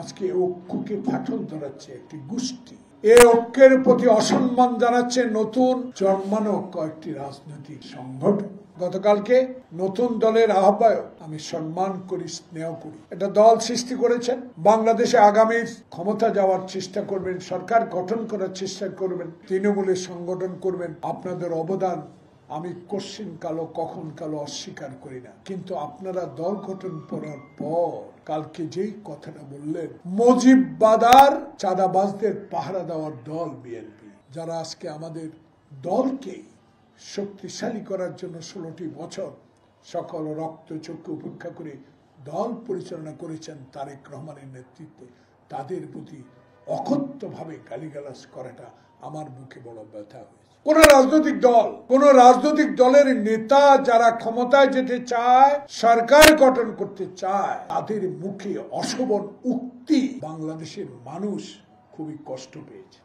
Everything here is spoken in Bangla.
আজকে ঐক্যকে ফাটল ধরাচ্ছে একটি গোষ্ঠী। এই ঐক্যের প্রতি অসম্মান জানাচ্ছে নতুন জন্মানো কয়েকটি রাজনৈতিক সংগঠন। গতকালকে নতুন দলের আহ্বায়ক আমি সম্মান করি, স্নেহ করি, একটা দল সৃষ্টি করেছেন। বাংলাদেশে আগামী ক্ষমতা যাওয়ার চেষ্টা করবেন, সরকার গঠন করার চেষ্টা করবেন, তৃণমূলের সংগঠন করবেন। আপনাদের অবদান আমি কোশ্চিন কালো কখন কালো অস্বীকার করি না, কিন্তু আপনারা দল গঠন করার পর কালকে যেই কথাটা বললেন, মুজিববাদার চাঁদাবাজদের পাহারা দেওয়ার দল বিএনপি, যারা আজকে আমাদের দলকে শক্তিশালী করার জন্য 16টি বছর সকল রক্ত চক্ষু উপেক্ষা করে দল পরিচালনা করেছেন তারেক রহমানের নেতৃত্বে, তাদের প্রতি অকথ্যভাবে গালিগালাজ করাটা আমার বুকে বড় ব্যথা হয়েছে। কোন রাজনৈতিক দলের নেতা যারা ক্ষমতায় যেতে চায়, সরকার গঠন করতে চায়, তাদের মুখে অশোভন উক্তি বাংলাদেশের মানুষ খুবই কষ্ট পেয়েছে।